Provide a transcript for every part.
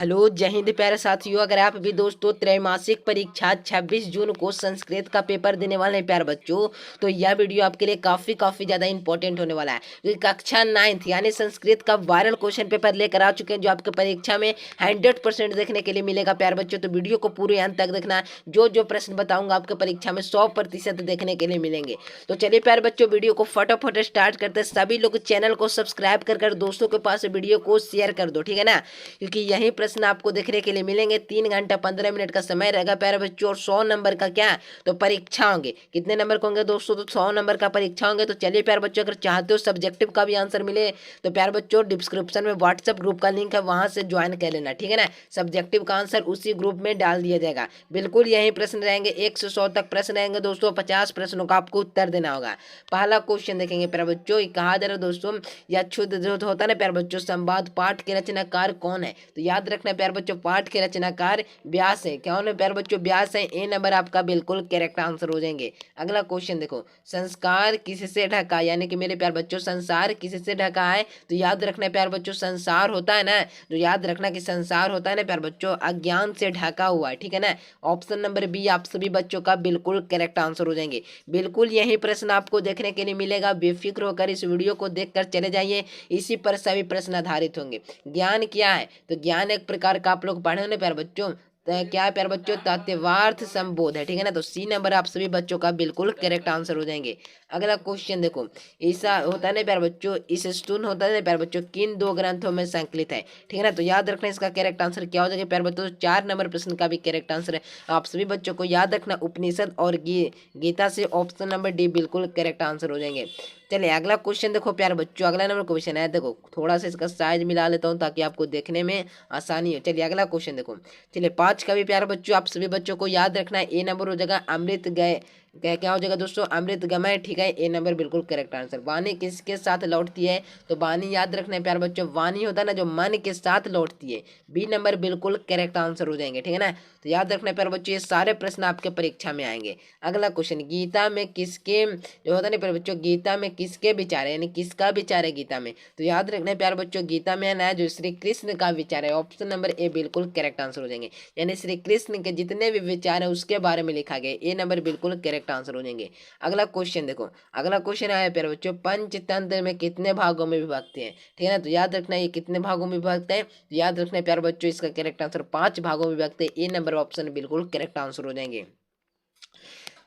Hello, जय हिंद प्यारे साथियों। अगर आप भी दोस्तों त्रैमासिक परीक्षा 26 जून को संस्कृत का पेपर देने वाले हैं प्यारे बच्चों, तो यह वीडियो आपके लिए काफी ज़्यादा इंपॉर्टेंट होने वाला है, क्योंकि कक्षा 9th यानी संस्कृत का वायरल क्वेश्चन पेपर लेकर आ चुके हैं, जो आपके परीक्षा में 100% देखने के लिए मिलेगा प्यारे बच्चों। तो वीडियो को पूरे अंत तक देखना है। जो जो प्रश्न बताऊंगा आपके परीक्षा में 100% देखने के लिए मिलेंगे। तो चलिए प्यारे बच्चों, वीडियो को फटाफट स्टार्ट करते हैं। सभी लोग चैनल को सब्सक्राइब कर दोस्तों के पास वीडियो को शेयर कर दो, ठीक है ना, क्योंकि यही प्रश्न आपको देखने के लिए मिलेंगे। 3 घंटा 15 मिनट का समय रहेगा प्यारे बच्चों, और 100 नंबर का क्या तो परीक्षा होंगे। कितने नंबर के होंगे दोस्तों? तो 100 नंबर का परीक्षा होंगे। तो चलिए प्यारे बच्चों, अगर चाहते हो सब्जेक्टिव का भी आंसर मिले तो प्यारे बच्चों डिस्क्रिप्शन में व्हाट्सएप ग्रुप का लिंक है, वहां से ज्वाइन कर लेना, ठीक है ना। सब्जेक्टिव का आंसर उसी ग्रुप में डाल दिया जाएगा। बिल्कुल यही प्रश्न रहेंगे, 1 से 100 तक प्रश्न रहेंगे दोस्तों। 50 प्रश्नों का आपको उत्तर देना होगा। पहला क्वेश्चन देखेंगे प्यारे बच्चों, कहा जा रहा है दोस्तों, या शुद्ध जो होता है ना प्यारे बच्चों, संवाद पाठ के रचनाकार कौन है? तो याद रखना प्यारे बच्चों, पाठ के रचनाकार व्यास है। कौन है प्यारे बच्चों? व्यास है। ए नंबर आपका बिल्कुल करेक्ट आंसर हो जाएंगे। अगला क्वेश्चन देखो, संस्कार किससे ढका, यानी कि मेरे प्यारे बच्चों संसार किससे ढका है? तो याद रखना प्यारे बच्चों, संसार होता है ना, तो याद रखना कि संसार होता है ना प्यारे बच्चों, अज्ञान से ढका हुआ है, ठीक है ना। ऑप्शन नंबर बी आप सभी बच्चों का बिल्कुल करेक्ट आंसर हो जाएंगे। बिल्कुल यही प्रश्न आपको देखने के लिए मिलेगा। बेफिक्र होकर इस वीडियो को देखकर चले जाइए, इसी पर सभी प्रश्न आधारित होंगे। ज्ञान क्या है? तो ज्ञान एक प्रकार का आप लोग पढ़े हो ना प्यारे बच्चों, तो क्या है प्यारे बच्चों? तथ्यवार्थ संबोध है, ठीक है ना। तो सी नंबर आप सभी बच्चों का बिल्कुल करेक्ट आंसर हो जाएंगे। अगला क्वेश्चन देखो, ईसा होता है ना प्यारे बच्चों, इस स्तून होता है ना प्यारे बच्चों, किन 2 ग्रंथों में संकलित है? ठीक है ना। तो याद रखना इसका करेक्ट आंसर क्या हो जाएगा प्यारे बच्चों। 4 नंबर प्रश्न का भी करेक्ट आंसर है। आप सभी बच्चों को याद रखना, उपनिषद और गीता से ऑप्शन नंबर डी बिल्कुल करेक्ट आंसर हो जाएंगे। चलिए अगला क्वेश्चन देखो प्यारे बच्चों, अगला नंबर क्वेश्चन है, देखो थोड़ा सा इसका साइज मिला लेता हूँ ताकि आपको देखने में आसानी हो। चलिए अगला क्वेश्चन देखो, चलिए 5 का भी प्यारे बच्चों आप सभी बच्चों को याद रखना है। ए नंबर हो जाएगा अमृत गए, क्या हो जाएगा दोस्तों? अमृत गमय, ठीक है। ए नंबर बिल्कुल करेक्ट आंसर। वाणी किसके साथ लौटती है? तो वाणी याद रखना है प्यारे बच्चों, वाणी होता है ना जो मन के साथ लौटती है। बी नंबर बिल्कुल करेक्ट आंसर हो जाएंगे, ठीक है ना। तो याद रखना है प्यारे बच्चों, ये सारे प्रश्न आपके परीक्षा में आएंगे। अगला क्वेश्चन, गीता में किसके जो होता है ना प्यारे बच्चों, गीता में किसके विचार है, यानी किसका विचार है गीता में? तो याद रखना है प्यारे बच्चों, गीता में है ना जो श्री कृष्ण का विचार है। ऑप्शन नंबर ए बिल्कुल करेक्ट आंसर हो जाएंगे, यानी श्री कृष्ण के जितने भी विचार है उसके बारे में लिखा गया। ए नंबर बिल्कुल करेक्ट आंसर हो जाएंगे। अगला क्वेश्चन देखो, अगला क्वेश्चन आया प्यारे बच्चों, पंचतंत्र में कितने भागों में विभक्त है? ठीक है ना। तो याद रखना ये कितने भागों में विभक्त है? तो याद रखना है प्यारे बच्चों, इसका करेक्ट आंसर 5 भागों में विभक्त है। ए नंबर ऑप्शन बिल्कुल करेक्ट आंसर हो जाएंगे।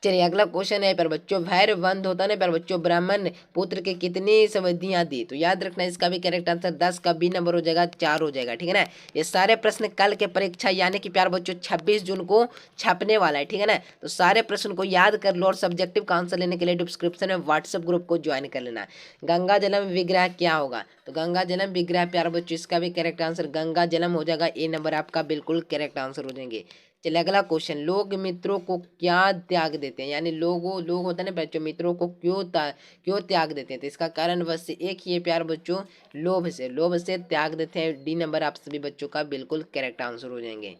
चलिए अगला क्वेश्चन है पर बच्चों, भैर बंद होता है पर बच्चों, ब्राह्मण पुत्र के कितनी समृद्धियां दी? तो याद रखना इसका भी करेक्ट आंसर 10 का बी नंबर हो जाएगा, 4 हो जाएगा, ठीक है ना। ये सारे प्रश्न कल के परीक्षा यानी कि प्यार बच्चों 26 जून को छपने वाला है, ठीक है ना। तो सारे प्रश्न को याद कर लो, और सब्जेक्टिव का आंसर लेने के लिए डिस्क्रिप्शन में व्हाट्सएप ग्रुप को ज्वाइन कर लेना। गंगा जलम विग्रह क्या होगा? तो गंगा जलम विग्रह प्यार बच्चों, इसका भी करेक्ट आंसर गंगा जलम हो जाएगा। ए नंबर आपका बिल्कुल करेक्ट आंसर हो जाएंगे। चलिए अगला क्वेश्चन, लोग मित्रों को क्या त्याग देते हैं? यानी लोग होता है ना बच्चों, मित्रों को क्यों त्याग देते हैं? तो इसका कारण बस एक ही है प्यार बच्चों, लोभ से त्याग देते हैं। डी नंबर आप सभी बच्चों का बिल्कुल करेक्ट आंसर हो जाएंगे।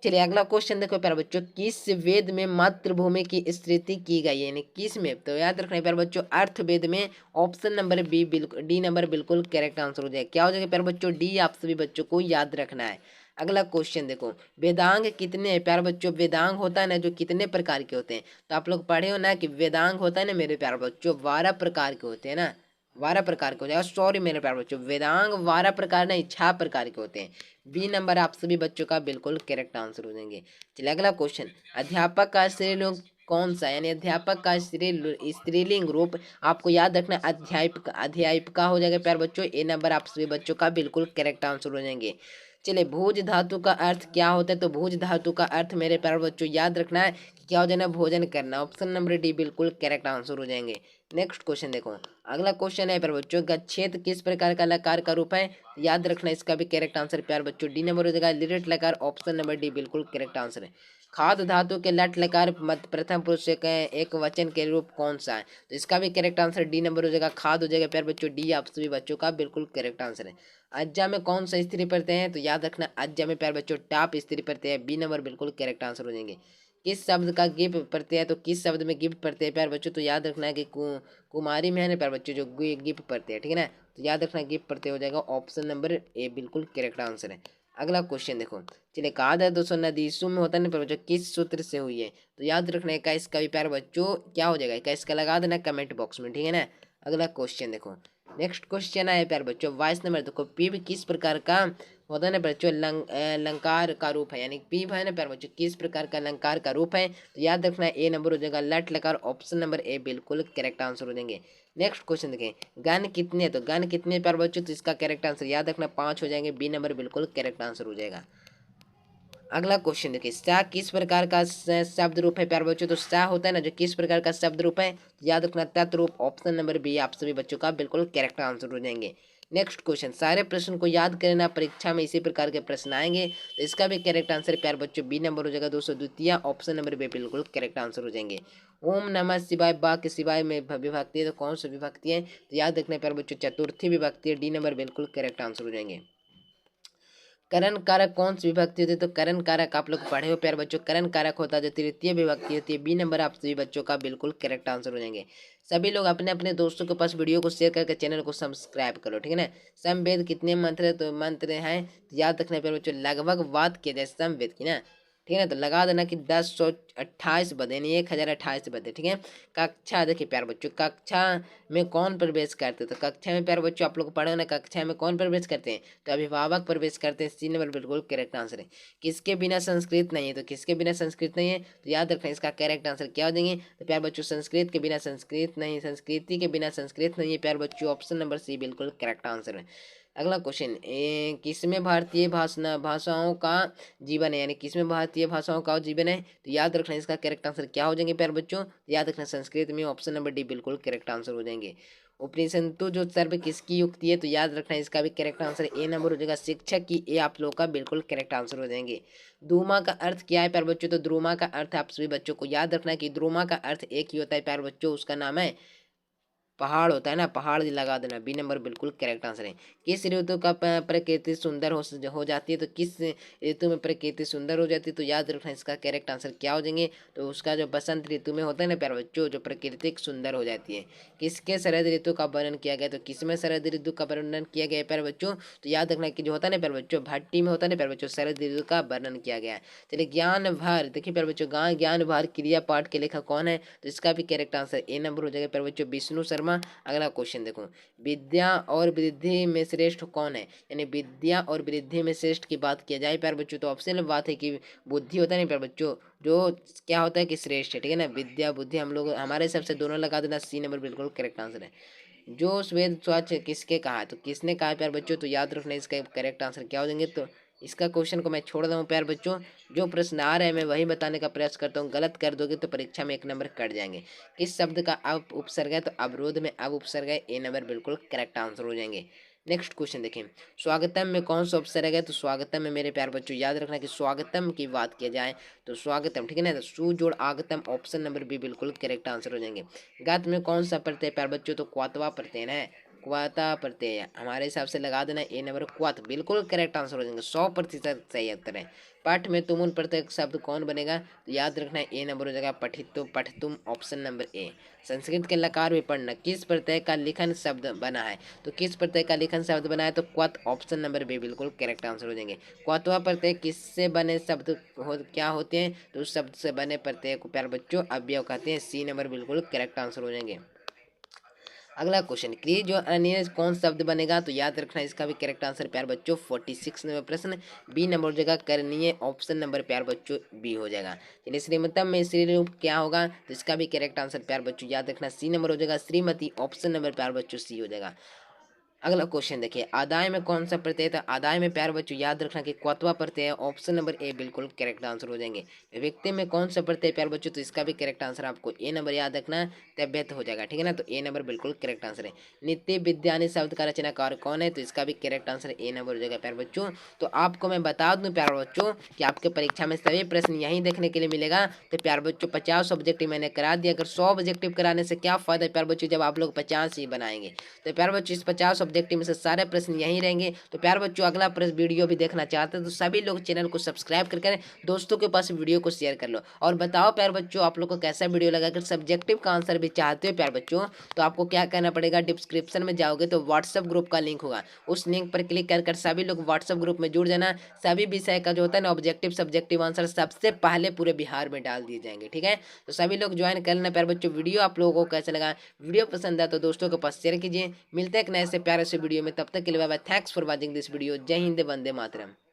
चलिए अगला क्वेश्चन देखो प्यारे बच्चों, किस वेद में मातृभूमि की स्तुति की गई है? यानी किस में? तो याद रखना है प्यारे बच्चों, अर्थ वेद में। ऑप्शन नंबर बी बिल्कुल, डी नंबर बिल्कुल करेक्ट आंसर हो जाएगा। क्या हो जाएगा प्यारे बच्चों? डी आप सभी बच्चों को याद रखना है। अगला क्वेश्चन देखो, वेदांग कितने हैं प्यारे बच्चों? वेदांग होता है ना जो कितने प्रकार के होते हैं? तो आप लोग पढ़े हो ना कि वेदांग होता है ना मेरे प्यारे बच्चों, 12 प्रकार के होते हैं ना, 12 प्रकार के हो जाएगा। सॉरी मेरे प्यारे बच्चों, वेदांग 12 प्रकार नहीं 6 प्रकार के होते हैं। बी नंबर आप सभी बच्चों का बिल्कुल करेक्ट आंसर हो जाएंगे। चलिए अगला क्वेश्चन, अध्यापक का स्त्रीलिंग कौन सा? यानी अध्यापक का स्त्रीलिंग रूप आपको याद रखना, अध्यापिका हो जाएगा प्यारे बच्चों। ए नंबर आप सभी बच्चों का बिल्कुल करेक्ट आंसर हो जाएंगे। चलिए भोज धातु का अर्थ क्या होता है? तो भोज धातु का अर्थ मेरे प्यारे बच्चों याद रखना है कि क्या हो जाना, भोजन करना। ऑप्शन नंबर डी बिल्कुल करेक्ट आंसर हो जाएंगे। नेक्स्ट क्वेश्चन देखो, अगला क्वेश्चन है प्यारे बच्चों, गच्छेद किस प्रकार का लकार का रूप है? याद रखना इसका भी करेक्ट आंसर प्यारे बच्चों, डी नंबर हो जाएगा, लिट लकार। ऑप्शन नंबर डी बिल्कुल करेक्ट आंसर है। खाद धातु के लट लकार प्रथम पुरुष से एक वचन के रूप कौन सा है? तो इसका भी करेक्ट आंसर डी नंबर हो जाएगा, खाद हो जाएगा प्यारे बच्चों। डी आप सभी बच्चों का बिल्कुल करेक्ट आंसर है। अज्जा में कौन सा स्त्री प्रत्यय है? तो याद रखना अज्जा में प्यारे बच्चों टाप स्त्री प्रत्यय है। बी नंबर बिल्कुल करेक्ट आंसर हो जाएंगे। किस शब्द का गिव प्रत्यय है? तो किस शब्द में गिव प्रत्यय प्यारे बच्चों? तो याद रखना है कि कुमारी में है ना प्यारे बच्चों जो गिव प्रत्यय है, ठीक है ना। तो याद रखना गिव प्रत्यय हो जाएगा। ऑप्शन नंबर ए बिल्कुल करेक्ट आंसर है। अगला क्वेश्चन देखो, चलिए कहा था दोस्तों नदी सुम होता है पर बच्चों किस सूत्र से हुई है, तो याद रखना का इसका भी प्यार बच्चों क्या हो जाएगा, इसका लगा देना कमेंट बॉक्स में, ठीक है ना। अगला क्वेश्चन देखो, नेक्स्ट क्वेश्चन है प्यार बच्चों 22 नंबर देखो, पीव किस प्रकार का होता है ना बच्चों अलंकार का रूप है, यानी पीव है ना प्यार बच्चों किस प्रकार का अलंकार का रूप है, तो याद रखना ए नंबर हो जाएगा लट लकार, ऑप्शन नंबर ए बिल्कुल करेक्ट आंसर हो जाएंगे। नेक्स्ट क्वेश्चन देखें, गण कितने, तो गण कितने प्यार बच्चों, तो इसका करेक्ट आंसर याद रखना 5 हो जाएंगे, बी नंबर बिल्कुल करेक्ट आंसर हो जाएगा। अगला क्वेश्चन देखिए, सा किस प्रकार का शब्द रूप है प्यार बच्चों, तो सा होता है ना जो किस प्रकार का शब्द रूप है, तो याद रखना तत्रूप, ऑप्शन नंबर बी आप सभी बच्चों का बिल्कुल करेक्ट आंसर हो जाएंगे। नेक्स्ट क्वेश्चन, सारे प्रश्न को याद करना, परीक्षा में इसी प्रकार के प्रश्न आएंगे, तो इसका भी करेक्ट आंसर प्यार बच्चों बी नंबर हो जाएगा 202, ऑप्शन नंबर बी बिल्कुल करेक्ट आंसर हो जाएंगे। ओम नमः शिवाय बा के शिवाय में विभक्ति है, तो कौन सी विभक्ति है, तो याद रखना प्यार बच्चों चतुर्थी विभक्ति है, डी नंबर बिल्कुल करेक्ट आंसर हो जाएंगे। करण कारक कौन सी विभक्ति होती है, तो करण कारक आप लोग पढ़े हो प्यार बच्चों, करण कारक होता है जो तृतीय विभक्ति होती है, बी नंबर आप सभी बच्चों का बिल्कुल करेक्ट आंसर हो जाएंगे। सभी लोग अपने अपने दोस्तों के पास वीडियो को शेयर करके चैनल को सब्सक्राइब करो, ठीक है ना। समवेद कितने मंत्र है, तो मंत्र हैं, तो याद रखना प्यार बच्चों लगभग बात किया जाए समवेद की ना, ठीक है ना, तो लगा देना कि 1028 बदे, नहीं 1028 बदे, ठीक है। कक्षा देखिए प्यार बच्चों, कक्षा में कौन प्रवेश करते हैं, तो कक्षा में प्यार बच्चों आप लोग पढ़े ना, कक्षा में कौन प्रवेश करते हैं, तो अभिभावक प्रवेश करते हैं, सी नंबर बिल्कुल करेक्ट आंसर है। किसके बिना संस्कृत नहीं है, तो किसके बिना संस्कृत नहीं है, तो याद रखना इसका करेक्ट आंसर क्या हो देंगे, तो प्यार बच्चों संस्कृत के बिना संस्कृत नहीं, संस्कृति के बिना संस्कृत नहीं है प्यार बच्चों, ऑप्शन नंबर सी बिल्कुल करेक्ट आंसर है। अगला क्वेश्चन, किसमें भारतीय भाषाओं का जीवन है, यानी किसमें भारतीय भाषाओं का जीवन है, तो याद रखना इसका करेक्ट आंसर क्या हो जाएंगे प्यार बच्चों, याद रखना संस्कृत में, ऑप्शन नंबर डी बिल्कुल करेक्ट आंसर हो जाएंगे। उपनिषदों जो सर्व किसकी युक्ति है, तो याद रखना इसका भी करेक्ट आंसर ए नंबर हो जाएगा शिक्षक की, ए आप लोग का बिल्कुल करेक्ट आंसर हो जाएंगे। द्रुमा का अर्थ क्या है प्यार बच्चों, तो द्रुमा का अर्थ आप सभी बच्चों को याद रखना कि द्रुमा का अर्थ एक ही होता है प्यार बच्चों, उसका नाम है पहाड़ होता है ना, पहाड़ लगा देना, बी नंबर बिल्कुल करेक्ट आंसर है। किस ऋतु का प्रकृति सुंदर हो जाती है, तो किस ऋतु में प्रकृति सुंदर हो जाती है, तो याद रखना इसका करेक्ट आंसर क्या हो जाएंगे, तो उसका जो बसंत ऋतु में होता है ना प्यारे बच्चों, जो प्रकृतिक सुंदर हो जाती है। किसके शरद ऋतु का वर्णन किया गया, तो किसमें शरद ऋतु का वर्णन किया गया है प्यारे बच्चों, तो याद रखना कि जो होता है ना प्यारे बच्चों भट्टी में होता है ना प्यारे बच्चों, शरद ऋतु का वर्णन किया गया है। चलिए ज्ञान भार देखिए प्यारे बच्चों, ज्ञान भार क्रिया पाठ के लेखक कौन है, तो इसका भी करेक्ट आंसर ए नंबर हो जाएगा प्यारे बच्चों विष्णु शर्मा। अगला क्वेश्चन देखो, विद्या और वृद्धि में श्रेष्ठ कौन है, यानी विद्या और वृद्धि में श्रेष्ठ की बात किया जाए प्यारे बच्चों, तो ऑप्शन बात है कि बुद्धि होता है ना प्यारे बच्चों, जो क्या होता है कि श्रेष्ठ है, ठीक है ना, विद्या बुद्धि हम लोग हमारे हिसाब से दोनों लगा देना, सी नंबर बिल्कुल करेक्ट आंसर है। जो श्वेत स्वच्छ किसके कहा है, तो किसने कहा प्यार बच्चों, तो याद रखना इसका करेक्ट आंसर क्या हो जाएंगे, तो इसका क्वेश्चन को मैं छोड़ रहा हूँ प्यार बच्चों, जो प्रश्न आ रहे हैं मैं वही बताने का प्रयास करता हूँ, गलत कर दोगे तो परीक्षा में 1 नंबर कट जाएंगे। किस शब्द का अब उपसर्ग है, तो अवरोध में अब उपसर्ग है, ए नंबर बिल्कुल करेक्ट आंसर हो जाएंगे। नेक्स्ट क्वेश्चन देखें, स्वागतम में कौन सा उपसर्ग है, तो स्वागतम में मेरे प्यार बच्चों याद रखना कि स्वागतम की बात किया जाए तो स्वागतम, ठीक है ना, तो सु जोड़ आगतम, ऑप्शन नंबर बी बिल्कुल करेक्ट आंसर हो जाएंगे। गत में कौन सा प्रत्यय प्यार बच्चों, तो क्वातवा प्रत्यय है, क्वाता प्रत्यय हमारे हिसाब से लगा देना ए नंबर क्वात, बिल्कुल करेक्ट आंसर हो जाएंगे, 100% सही उत्तर है। पाठ में तुमुन प्रत्यय शब्द कौन बनेगा, तो याद रखना ए नंबर हो जाएगा पठितुम, पठतुम, ऑप्शन नंबर ए। संस्कृत के लकार में पढ़ना, किस प्रत्यय का लिखन शब्द बना है, तो किस प्रत्यय का लिखन शब्द बना है, तो क्वत, ऑप्शन नंबर बी बिल्कुल करेक्ट आंसर हो जाएंगे। क्वत्वा प्रत्यय किससे बने शब्द क्या होते हैं, तो उस शब्द से बने प्रत्यय को प्यार बच्चों अवयव कहते हैं, सी नंबर बिल्कुल करेक्ट आंसर हो जाएंगे। अगला क्वेश्चन, क्रिय जो अन्य कौन शब्द बनेगा, तो याद रखना इसका भी करेक्ट आंसर प्यार बच्चों 46 नंबर प्रश्न, बी नंबर हो जाएगा करणीय, ऑप्शन नंबर प्यार बच्चों बी हो जाएगा। चलिए श्रीमतम में श्री रूप क्या होगा, तो इसका भी करेक्ट आंसर प्यार बच्चों याद रखना सी नंबर हो जाएगा श्रीमती, ऑप्शन नंबर प्यार बच्चों सी हो जाएगा। अगला क्वेश्चन देखिए, आदाय में कौन सा प्रत्यय था, आदाय में प्यार बच्चों याद रखना कि क्वत्वा प्रत्यय है, ऑप्शन नंबर ए बिल्कुल करेक्ट आंसर हो जाएंगे। व्यक्ति में कौन सा प्रत्यय प्यार बच्चों, तो इसका भी करेक्ट आंसर आपको ए नंबर याद रखना, तबियत हो जाएगा, ठीक है ना, तो ए नंबर बिल्कुल करेक्ट आंसर है। नित्य विद्यानी शब्द का रचनाकार कौन है, तो इसका भी करेक्ट आंसर ए नंबर हो जाएगा प्यार बच्चों। तो आपको मैं बता दूं प्यार बच्चों कि आपके परीक्षा में सभी प्रश्न यहीं देखने के लिए मिलेगा, तो प्यार बच्चों 50 ऑब्जेक्टिव मैंने करा दिया, अगर 100 ऑब्जेक्टिव कराने से क्या फायदा है प्यार बच्चों, जब आप लोग 50 ही बनाएंगे, तो प्यार बच्चों इस 50 ऑब्जेक्टिव में से सारे प्रश्न यहीं रहेंगे। तो प्यार बच्चों अगला प्रश्न वीडियो भी देखना चाहते हैं तो सभी लोग चैनल को सब्सक्राइब करके दोस्तों के पास वीडियो को शेयर कर लो। और बताओ प्यार बच्चों आप लोग को कैसा वीडियो लगा। अगर सब्जेक्टिव का आंसर भी चाहते हो प्यार बच्चों तो आपको क्या करना पड़ेगा, डिस्क्रिप्शन में जाओगे तो व्हाट्सएप ग्रुप का लिंक होगा, उस लिंक पर क्लिक कर सभी लोग व्हाट्सएप ग्रुप में जुड़ जाना। सभी विषय का जो होता है ना ऑब्जेक्टिव सब्जेक्टिव आंसर सबसे पहले पूरे बिहार में डाल दिए जाएंगे। ठीक है, तो सभी लोग ज्वाइन कर लेना प्यार बच्चों। वीडियो आप लोगों को कैसा लगा, वीडियो पसंद आया तो दोस्तों के पास शेयर कीजिए। मिलते हैं एक नए से प्यारे से वीडियो में, तब तक के लिए bye bye. Thanks for watching this video. जय हिंद, वंदे मातरम।